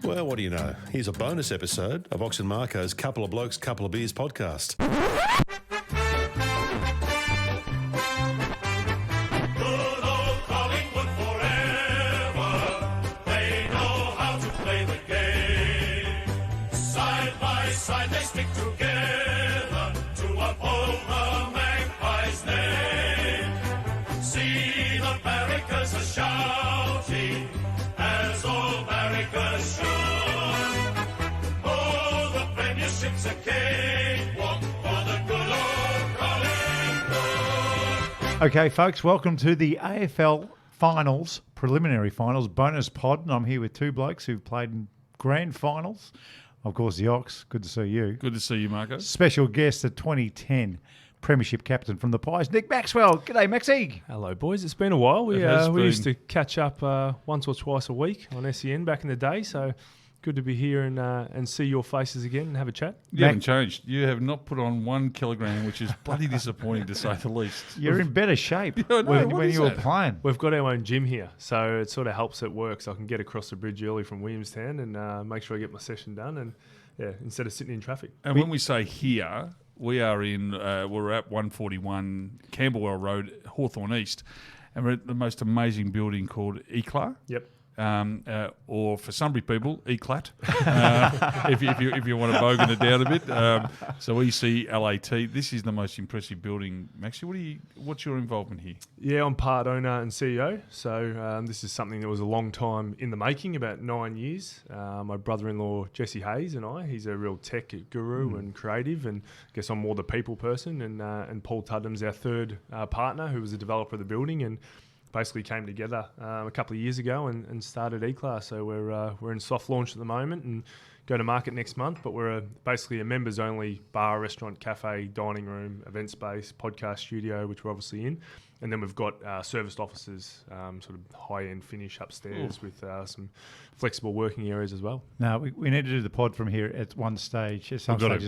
Well, what do you know? Here's a bonus episode of Ox and Marko's Couple of Blokes, Couple of Beers podcast. Good old Collingwood forever. They know how to play the game. Side by side they stick together to uphold the Magpies' name. See the barricades are shouting as all barricades should. Oh, the premiership's a cakewalk for the good old Collingwood. Okay, folks, welcome to the AFL Finals, Preliminary Finals bonus pod. And I'm here with two blokes who've played in grand finals. Of course, the Ox. Good to see you. Good to see you, Marko. Special guest, the 2010 Premiership captain from the Pies, Nick Maxwell. G'day, Maxie. Hello, boys. It's been a while. We It has been. used to catch up once or twice a week on SEN back in the day, so good to be here and see your faces again and have a chat. You haven't changed. You have not put on 1 kilogram, which is bloody disappointing to say the least. You're in better shape Yeah, I know. What when is you were that? playing. We've got our own gym here, so it sort of helps at work, so I can get across the bridge early from Williamstown and make sure I get my session done, and instead of sitting in traffic. And when we say here, we are in, we're at 141 Camberwell Road, Hawthorn East, and we're at the most amazing building called Eclat. Yep. Or for Sunbury people, Eclat, if you want to bogan it down a bit. So ECLAT. This is the most impressive building. Maxie, what's your involvement here? Yeah, I'm part owner and CEO, so this is something that was a long time in the making, about 9 years. My brother-in-law, Jesse Hayes, and he's a real tech guru and creative, and I guess I'm more the people person, and Paul Tudden's our third partner, who was a developer of the building, and basically came together a couple of years ago and started E-Class. So we're in soft launch at the moment and go to market next month, but we're basically a members-only bar, restaurant, cafe, dining room, event space, podcast studio, which we're obviously in. And then we've got serviced offices, sort of high-end finish upstairs with some flexible working areas as well. No, we need to do the pod from here at some stage as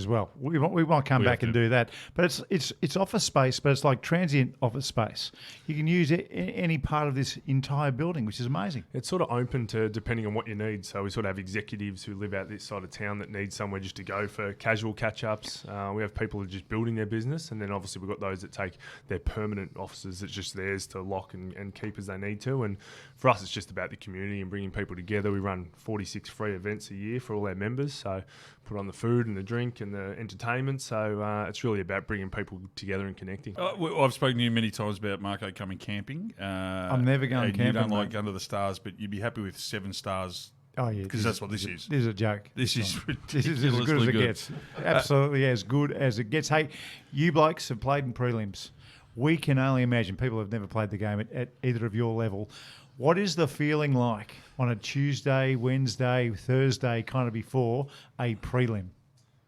well. We might come We back have and to. do that. But it's office space, but it's like transient office space. You can use it in any part of this entire building, which is amazing. It's sort of open to depending on what you need. So we sort of have executives who live out this side of town that need somewhere just to go for casual catch-ups. We have people who are just building their business, and then obviously we've got those that take their permanent offices. It's just theirs to lock and keep as they need to. And for us, it's just about the community and bringing people together. We run 46 free events a year for all our members. So put on the food and the drink and the entertainment. So it's really about bringing people together and connecting. I've spoken to you many times about Marko coming camping. I'm never going and camping. You don't mate. like under the stars, but you'd be happy with 7 stars Oh yeah, because that's what this is. This is a joke. This is This is as good as ridiculously it good. gets. Absolutely as good as it gets. Hey, you blokes have played in prelims. We can only imagine, people have never played the game at either of your level. What is the feeling like on a Tuesday, Wednesday, Thursday, kind of before a prelim?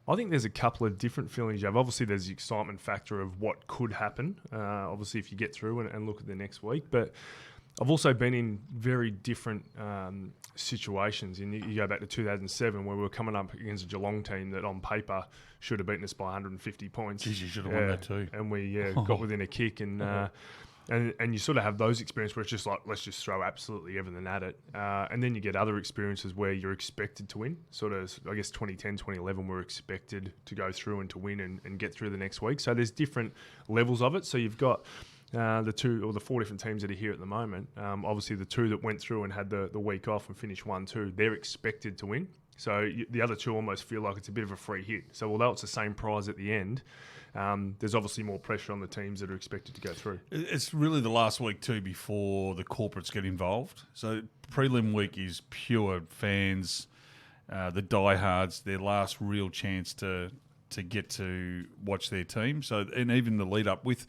I think there's a couple of different feelings you have. Obviously, there's the excitement factor of what could happen, obviously, if you get through and look at the next week. But I've also been in very different situations. And you go back to 2007, where we were coming up against a Geelong team that on paper should have beaten us by 150 points. Geez, you should have won that too. And we got within a kick. And you sort of have those experiences where it's just like, let's just throw absolutely everything at it. And then you get other experiences where you're expected to win. Sort of, I guess, 2010, 2011, we're expected to go through and to win and get through the next week. So there's different levels of it. So you've got the 2 or the 4 different teams that are here at the moment. Obviously, the 2 that went through and had the week off and finished 1-2, they're expected to win. So the other 2 almost feel like it's a bit of a free hit. So although it's the same prize at the end, there's obviously more pressure on the teams that are expected to go through. It's really the last week too before the corporates get involved. So prelim week is pure fans, the diehards, their last real chance to get to watch their team. So and even the lead up with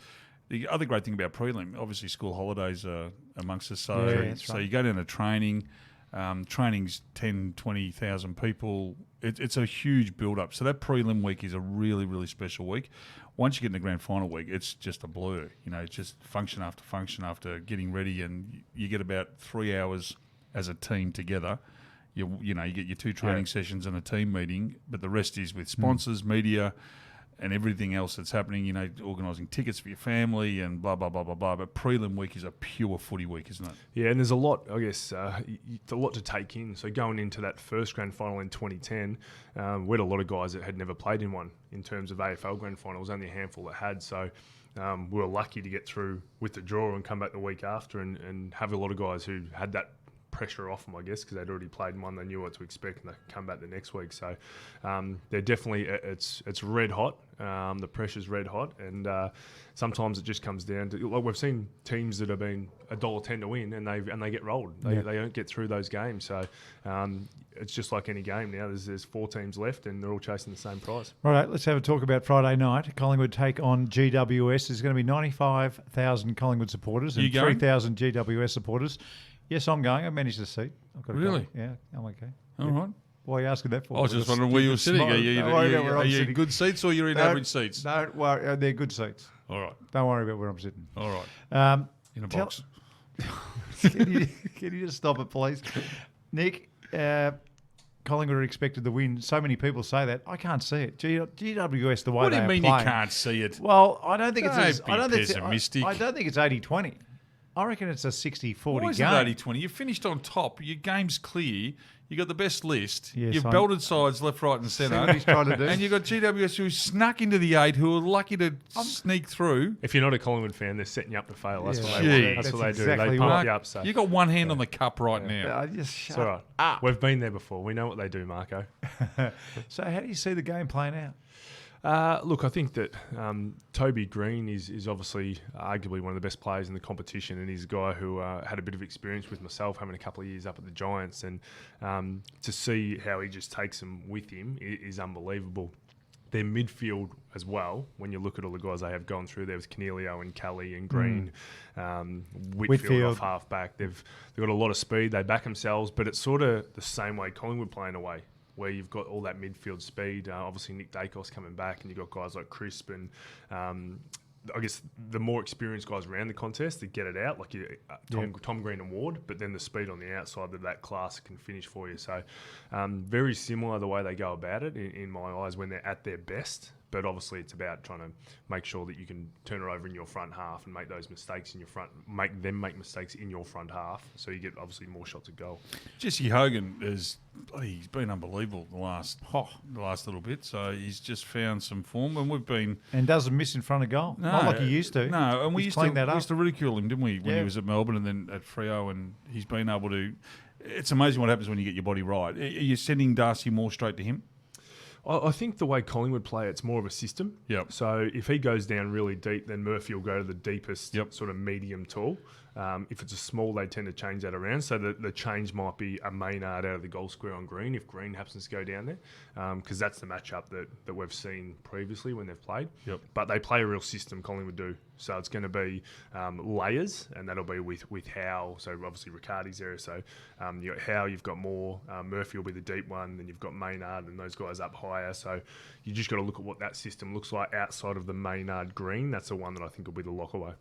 the other great thing about prelim, obviously school holidays are amongst us. So Yeah, that's right. you go down to training. Training's 10, 20,000 people. It's a huge build-up. So that prelim week is a really, really special week. Once you get in the grand final week, it's just a blur. You know, it's just function after getting ready, and you get about 3 hours as a team together. You get your 2 training sessions and a team meeting, but the rest is with sponsors, media, and everything else that's happening, you know, organising tickets for your family and blah, blah, blah, blah, blah. But prelim week is a pure footy week, isn't it? Yeah, and there's a lot, I guess, a lot to take in. So going into that first grand final in 2010, we had a lot of guys that had never played in one in terms of AFL grand finals, only a handful that had. So we were lucky to get through with the draw and come back the week after and have a lot of guys who had that pressure off them, I guess, because they'd already played in one, they knew what to expect, and they come back the next week. So they're definitely, it's red hot. The pressure's red hot, and sometimes it just comes down to, like, we've seen teams that have been $1.10 to win, and they get rolled. They don't get through those games. So it's just like any game now. There's 4 teams left, and they're all chasing the same prize. Right, let's have a talk about Friday night. Collingwood take on GWS. There's going to be 95,000 Collingwood supporters and 3,000 GWS supporters. Yes, I'm going. I managed a seat. I've got Really? Yeah, I'm okay. All right. Why are you asking that for? I was just wondering where you were sitting. Are you good seats or you're in average seats? Don't worry. They're good seats. All right. Don't worry about where I'm sitting. All right. In a box. Can you just stop it, please? Nick, Collingwood are expected to win. So many people say that. I can't see it. GWS, the way What do they you are mean playing. you can't see it? Well, I don't think it's pessimistic. I don't think it's 80-20. I reckon it's a 60-40 Why is it game. 80-20? You finished on top. Your game's clear. You got the best list. Yes, You've belted sides left, right, and centre. See what he's trying to do. And you've got GWS who snuck into the 8, who are lucky to sneak through. If you're not a Collingwood fan, they're setting you up to fail. That's what Gee. they want. That's That's what they exactly do. They right. pump you up. So You got one hand on the cup right now. Just it's shut all right. up. We've been there before. We know what they do, Marko. So how do you see the game playing out? Look, I think that Toby Green is obviously arguably one of the best players in the competition, and he's a guy who had a bit of experience with myself, having a couple of years up at the Giants, and to see how he just takes them with him is unbelievable. Their midfield as well, when you look at all the guys they have gone through, there was Canelio and Kelly and Green, Whitfield off half-back. They've got a lot of speed. They back themselves, but it's sort of the same way Collingwood playing away, where you've got all that midfield speed. Obviously, Nick Dacos coming back, and you've got guys like Crisp and I guess the more experienced guys around the contest that get it out, like Tom Green and Ward, but then the speed on the outside that class can finish for you. So very similar the way they go about it in my eyes when they're at their best. But obviously it's about trying to make sure that you can turn it over in your front half and make those mistakes in your front, make them make mistakes in your front half, so you get obviously more shots at goal. Jesse Hogan he's been unbelievable the last little bit. So he's just found some form, and we've been doesn't miss in front of goal. Not like he used to. No, and we used to ridicule him, didn't we, when he was at Melbourne and then at Freo, and he's been able to. It's amazing what happens when you get your body right. Are you sending Darcy Moore straight to him? I think the way Collingwood play, it's more of a system. Yep. So if he goes down really deep, then Murphy will go to the deepest sort of medium tall. If it's a small, they tend to change that around. So the change might be a Maynard out of the goal square on Green if Green happens to go down there, because that's the matchup that we've seen previously when they've played. Yep. But they play a real system, Collingwood do. So it's going to be layers, and that'll be with Howe. So obviously Riccardi's there. So you've got Howe, you've got Moore. Murphy will be the deep one. Then you've got Maynard and those guys up higher. So you just got to look at what that system looks like outside of the Maynard Green. That's the one that I think will be the lockaway.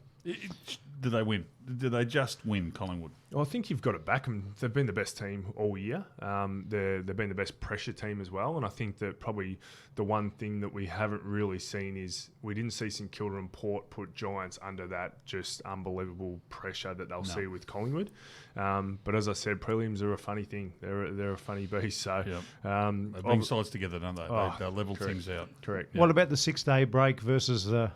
Do they win? Do they just win, Collingwood? Well, I think you've got to back them. They've been the best team all year. They've been the best pressure team as well. And I think that probably the one thing that we haven't really seen is we didn't see St Kilda and Port put Giants under that just unbelievable pressure that they'll see with Collingwood. But as I said, prelims are a funny thing. They're a funny beast. So they bring sides together, don't they? They level things out. Correct. What about the 6-day break versus the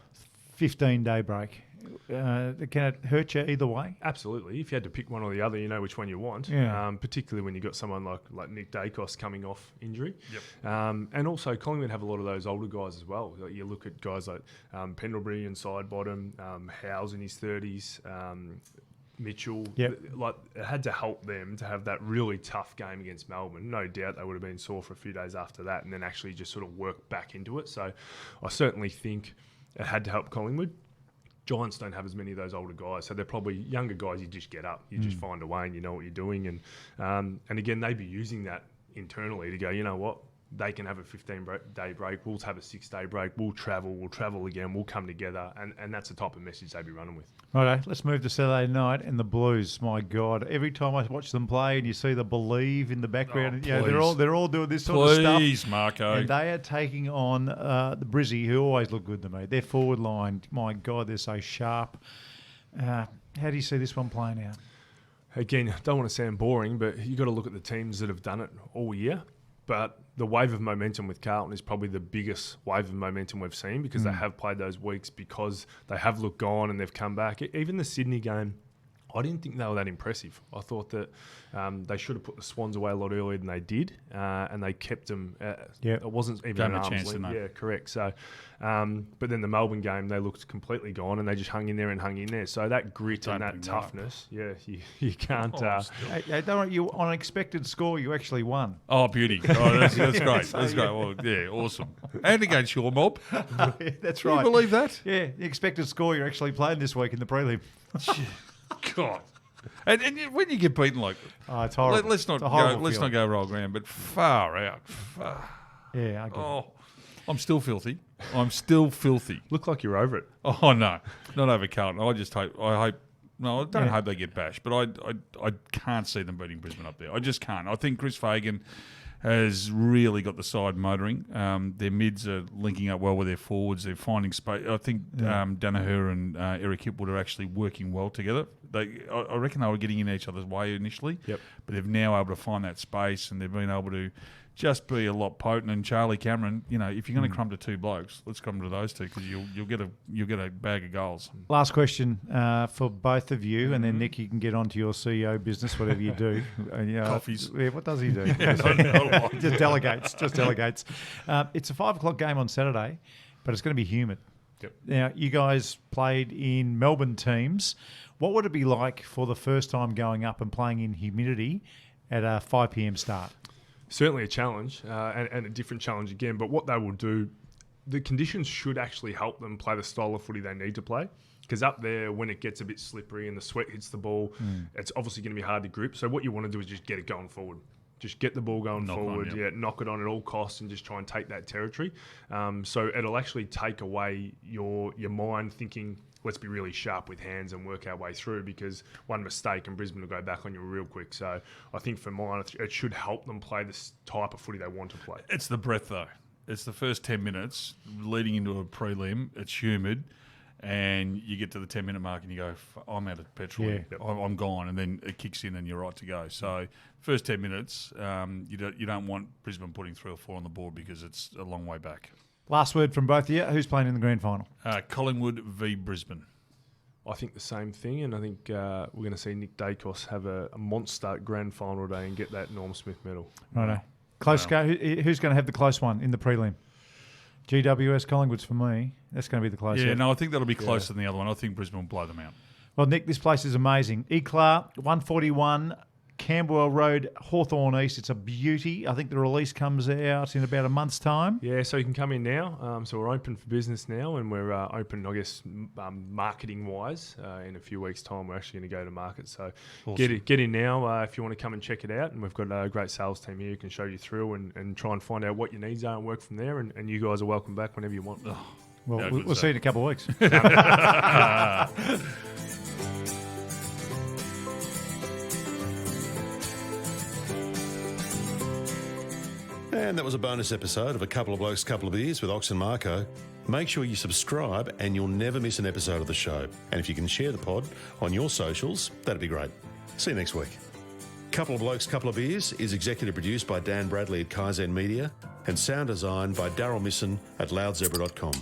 15-day break? Can it hurt you either way? Absolutely. If you had to pick one or the other, you know which one you want. Yeah. Particularly when you've got someone like Nick Dacos coming off injury. Yep. And also Collingwood have a lot of those older guys as well. Like you look at guys like Pendlebury and Sidebottom, Howes in his 30s, Mitchell. Like it had to help them to have that really tough game against Melbourne. No doubt they would have been sore for a few days after that, and then actually just sort of work back into it. So I certainly think it had to help Collingwood. Giants don't have as many of those older guys, so they're probably younger guys. You just get up, you just find a way, and you know what you're doing. And again, they'd be using that internally to go, you know what, they can have a 15-day break. We'll have a 6-day break. We'll travel again. We'll come together. And that's the type of message they'd be running with. Righto, let's move to Saturday night and the Blues. My God, every time I watch them play and you see the Believe in the background, they're all doing this sort of stuff. Please, Marko. And they are taking on the Brizzy, who always look good to me. Their forward line, my God, they're so sharp. How do you see this one playing out? Again, don't want to sound boring, but you got to look at the teams that have done it all year. But the wave of momentum with Carlton is probably the biggest wave of momentum we've seen because they have played those weeks, because they have looked gone and they've come back. Even the Sydney game, I didn't think they were that impressive. I thought that they should have put the Swans away a lot earlier than they did, and they kept them. It wasn't even Gave an them a arm's chance, length. didn't they? Yeah, correct. So, but then the Melbourne game, they looked completely gone, and they just hung in there. So that grit and that toughness, you can't. Hey, don't worry, you on an expected score, you actually won. Oh, beauty. Oh, that's great. That's great. Well, yeah, awesome. And against your mob. That's Can right. you believe that? Yeah, the expected score you're actually playing this week in the prelim. God. And when you get beaten like, Oh, it's horrible. let's not It's a horrible go feeling. roll ground, but far out. Yeah, I get it. Oh, I'm still filthy. I'm still filthy. Look like you're over it. Oh no, not over Carlton. I hope. No, I don't hope they get bashed, but I can't see them beating Brisbane up there. I just can't. I think Chris Fagan has really got the side motoring. Their mids are linking up well with their forwards. They're finding space. I think Danaher and Eric Hipwood are actually working well together. I reckon they were getting in each other's way initially, but they've now able to find that space, and they've been able to just be a lot potent. And Charlie Cameron, if you're going to crumb to two blokes, let's crumb to those two, because you'll get a bag of goals. Last question for both of you, and then Nick, you can get on to your CEO business, whatever you do. Coffees. Yeah, what does he do? Not Just delegates. It's a 5 o'clock game on Saturday, but it's going to be humid. Yep. Now, you guys played in Melbourne teams. What would it be like for the first time going up and playing in humidity at a 5 p.m. start? Certainly a challenge, and a different challenge again. But what they will do, the conditions should actually help them play the style of footy they need to play. Because up there, when it gets a bit slippery and the sweat hits the ball, it's obviously going to be hard to grip. So what you want to do is just get it going forward. Just get the ball going forward, knock it on at all costs, and just try and take that territory. So it'll actually take away your mind thinking, let's be really sharp with hands and work our way through, because one mistake and Brisbane will go back on you real quick. So I think for mine, it should help them play this type of footy they want to play. It's the breath, though. It's the first 10 minutes leading into a prelim. It's humid. And you get to the 10-minute mark and you go, I'm out of petrol. Yeah. I'm gone. And then it kicks in and you're right to go. So first 10 minutes, you don't want Brisbane putting 3 or 4 on the board, because it's a long way back. Last word from both of you. Who's playing in the grand final? Collingwood v Brisbane. I think the same thing, and I think we're going to see Nick Dacos have a monster grand final day and get that Norm Smith medal. Righto. Close go. Who's going to have the close one in the prelim? GWS Collingwood's for me. That's going to be the close. Yeah, no, I think that'll be closer than the other one. I think Brisbane will blow them out. Well, Nick, this place is amazing. Eclar, 141, Camberwell Road, Hawthorn East. It's a beauty. I think the release comes out in about a month's time. Yeah, so you can come in now. So we're open for business now, and we're open, I guess, marketing-wise. In a few weeks' time, we're actually going to go to market. So awesome. Get in now if you want to come and check it out. And we've got a great sales team here who can show you through and try and find out what your needs are and work from there. And you guys are welcome back whenever you want. Well, we'll see you in a couple of weeks. And that was a bonus episode of A Couple of Blokes, Couple of Beers with Ox and Marko. Make sure you subscribe and you'll never miss an episode of the show. And if you can share the pod on your socials, that'd be great. See you next week. Couple of Blokes, Couple of Beers is executive produced by Dan Bradley at Kaizen Media and sound designed by Daryl Misson at loudzebra.com.